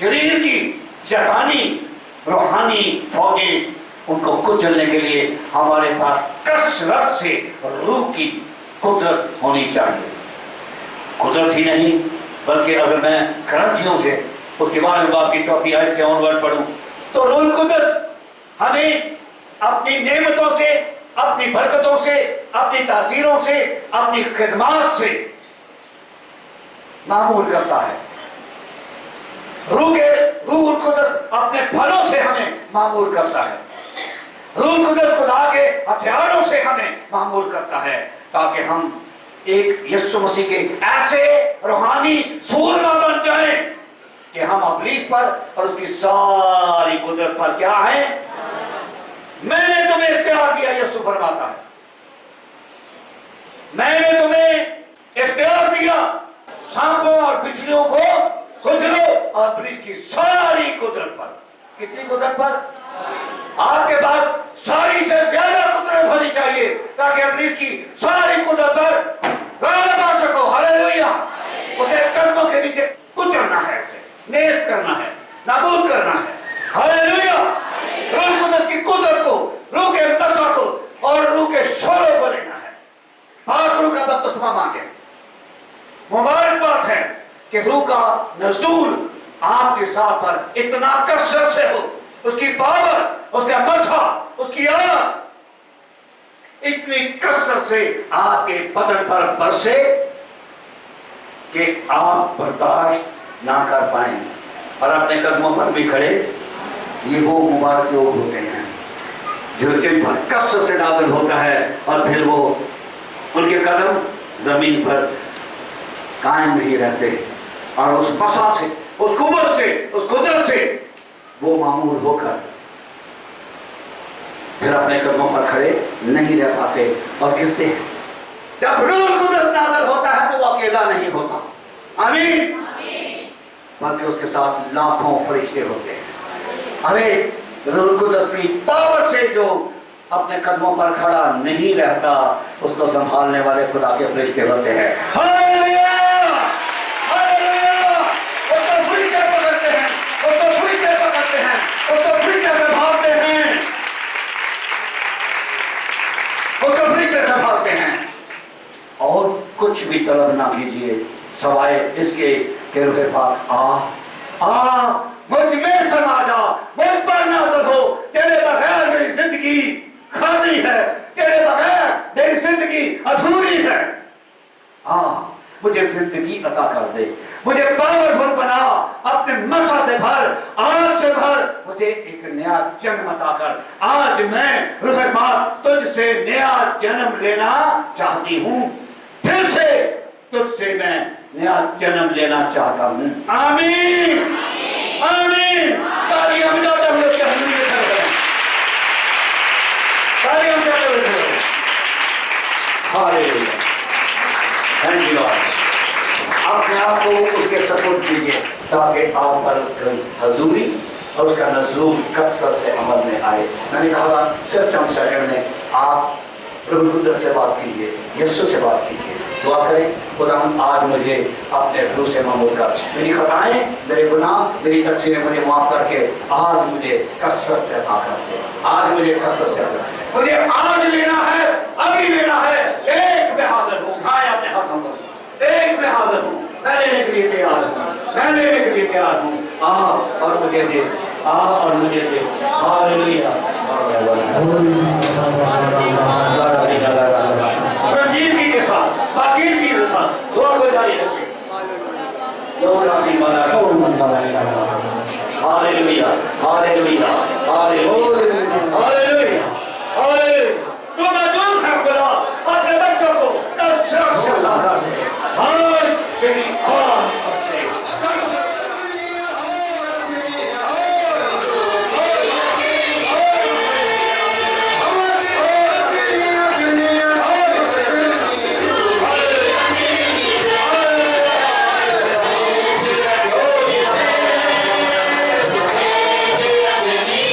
शरीर की शैतानी रूहानी फौजें उनको कुचलने के लिए हमारे पास कसरत से रूह की कुदरत होनी चाहिए। कुदरत ही नहीं बल्कि अगर मैं ग्रंथियों से उसके बारे में बाप की 4 आयत से ऑनवर्ड पढ़ूं तो रूह कुदरत हमें अपनी नेमतों से, अपनी बरकतों से, अपनी तासीरों से, अपनी खिदमत से मामूर करता है। रूह कुदरत अपने फलों से हमें मामूर करता है। रूह कुदरत खुदा के हथियारों से हमें मामूर करता है ताकि हम एक यीशु मसीह के ऐसे रूहानी सूरमा बन जाएं कि हम इब्लीस पर और उसकी सारी कुदरत पर क्या है, मैंने तुम्हें इख्तियार दिया, यीशु फरमाता है, मैंने तुम्हें इख्तियार दिया सांपों और बिच्छुओं को कुचलो और इब्लीस की सारी कुदरत पर। कितनी कुदरत पर? आपके पास सारी से ज्यादा कुदरत होनी चाहिए ताकि इब्लीस की सारी कुदरत पर गाना गा सको। हालेलुया। उसे कदमों के नीचे कुचलना है, उसे नेस करना है, नाबूद करना है। हालेलुया। रूह कुदरत की कुदरत को, रूह के नशा को और रूह के शोलों को लेना है। पाक रूह का बपतिस्मा मांगे। मुबारक बात है कि रूह का नज़ूल आपके साथ पर इतना कसरत से हो, उसकी पावर, उसका मसा, उसकी आग इतनी कसरत से आपके बदन पर बरसे कि आप बर्दाश्त ना कर पाए और अपने कदमों पर भी खड़े। ये वो मुबारक लोग होते हैं जो दिन भर कसरत से नाज़िल होता है और फिर वो उनके कदम जमीन पर कायम नहीं रहते और उस मसा से, उस कुव्वत से, उस कुदरत से वो मामूल होकर फिर अपने कदमों पर खड़े नहीं रह पाते और गिरते हैं। जब रूह कुदरत नाज़िल होता है तो वो अकेला नहीं होता, आमीन, बल्कि उसके साथ लाखों फरिश्ते होते हैं। अरे रूह कुदरत की पावर से जो अपने कदमों पर खड़ा नहीं रहता उसको संभालने वाले खुदा के फरिश्ते होते हैं। Hallelujah, hallelujah. उसको फरिश्ते पकड़ते हैं, उसको फरिश्ते पकड़ते हैं, उसको फरिश्ते संभालते हैं, उसको फरिश्ते संभालते हैं। और कुछ भी तलब ना कीजिए सवाए इसके कि रूह पाक आ मुझ में समा जा, मुझ पर नाज़िल हो। तेरे बगैर मेरी जिंदगी खाली है, तेरे बगैर मेरी जिंदगी अधूरी है। मुझे जिंदगी अता कर दे, मुझे पावरफुल बना, अपने मसा से भर, आग से भर, मुझे एक नया जन्म अता कर। आज मैं रूह पाक तुझसे नया जन्म लेना चाहती हूँ, फिर से तुझसे मैं नया जन्म लेना चाहता हूँ। आमीन, आमीन। तालियां बजाते हुए उसके हजूर में खड़े हैं, तालियां बजाते हुए खड़े हैं। Hallelujah, thank you Lord. अपने आप को उसके सपोर्ट कीजिए ताकि आप पर उसकी हजूरी और उसका नज़ूल कसरत से अमल में आए। मैंने कहा सिर्फ चंद सेकंड में आप प्रभु कुदरत से बात कीजिए, यीशु से बात कीजिए, दुआ करें, खुदा आज मुझे अपने रूह से मामूल कर, मेरी खताएं, मेरे गुनाह, मेरी तकसीरें मुझे माफ करके आज मुझे कसरत से अता कर दे। आज मुझे कसरत से अता, मुझे आज लेना है, अभी लेना है। एक में हाजिर हूँ, उठाए अपने हाथों को, एक में हाजिर हूँ, मैं लेने के लिए तैयार हूँ, मैं लेने के लिए तैयार हूँ। आ और मुझे दे, आ और मुझे दे। हालेलुया। संजीदगी के साथ, पाकीज़गी के साथ दुआ को जारी रखें। Hallelujah, hallelujah, hallelujah, hallelujah, hallelujah. तो मौजूद है खुदा अपने बच्चों को कसरत से अता कर दे। आज तेरी आवाज़ से Yeah.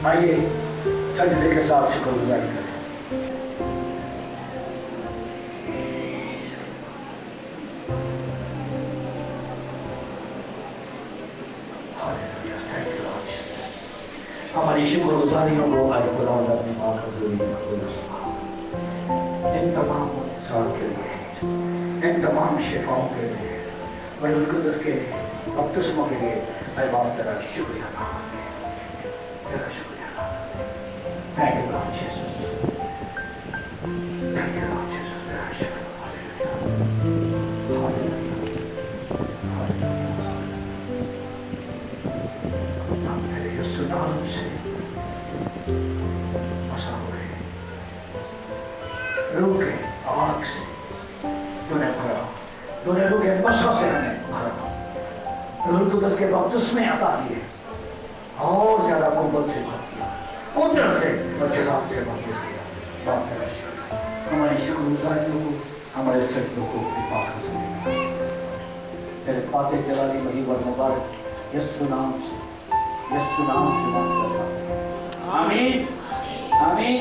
आइए सजदे के साथ शुक्रगुजारी करें। हमारी शुक्रगुजारियों को आज खुदा अपनी पाक हज़ूरी में कबूल फरमा। इन तमाम साल के लिए, इन तमाम शिफाओं के लिए, रूहुल कुद्दुस के बपतिस्मों के लिए मैं बाप तेरा शुक्रिया अदा करते हैं, तेरा शुक्रिया अदा करते हैं। Thank you Lord Jesus, thank you Lord Jesus, तेरा शुक्र, हालेलुया, हालेलुया, हालेलुया। हम तेरे यीशु नाम से बसा हुए रूह के आग से तूने भरा, तूने रूह के मशा से हमें भरा, रूहुल कुद्दुस के बपतिस्मे अता किए, और ज्यादा कुव्वत से भर दिया, कुदरत से और जलाल से भर दिया। बाप तेरा शुक्र, हमारी शुक्रगुजारियों को, हमारे सजदों को पाक तेरे पाके जलाली मही व मुबारक यीशु नाम से मांग करता हूं। आमीन, आमीन।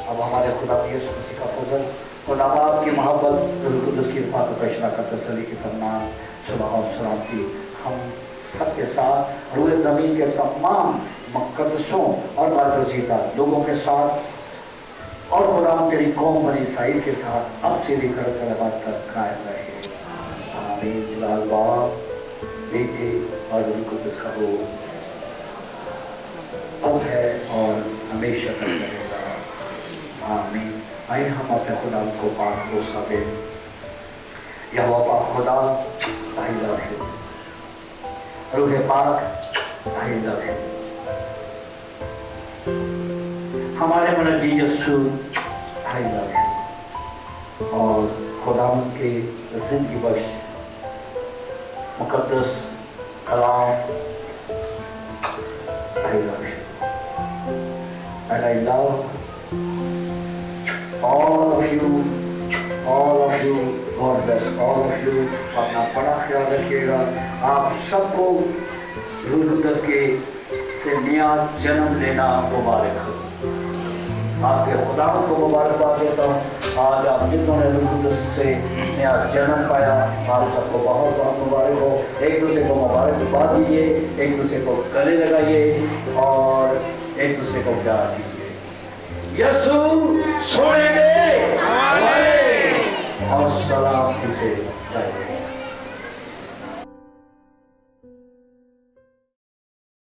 अब हमारे खुदा यीशु मसीह का फजल और बाप की मोहब्बत, रूहुल कुद्दुस की रफ़ाक़त और इशराक़त का तसल्ली की तमन्ना, सुलह और सलामती हम सबके साथ रूए ज़मीन के तमाम मुक़द्दसों और बारगज़ीदा लोगों के साथ और खुदा तेरी कौम बनी इसराइल के साथ अब से लेकर क़यामत तक कायम रहे। आमीन। लाल बाप, बेटे और रूहुल कुद्दुस का रूह अब है और हमेशा तक रहेगा। आमीन। आइए हम अपने खुदा को पाक भरोसा दें। यहोवा पाक खुदा, आई लव यू। रूह पाक, आई लव यू। हमारे मुनज्जी यीशु, आई लव यू। और खुदा के जिंदगी बख्श मुकद्दस कलाम, I love you. And I love all of you, all of you. God bless all of you. अपना बड़ा ख्याल रखिएगा। आप सबको रूहुल कुद्दुस के से नया जन्म लेना मुबारक हो। आपके खुदा को मुबारकबाद देता हूँ। आज आप जितनों ने रूहुल कुद्दुस से नया जन्म पाया, आप सबको बहुत बहुत मुबारक हो। एक दूसरे को मुबारकबाद दीजिए, एक दूसरे को गले लगाइए और एक दूसरे को प्यार दीजिए। यीशु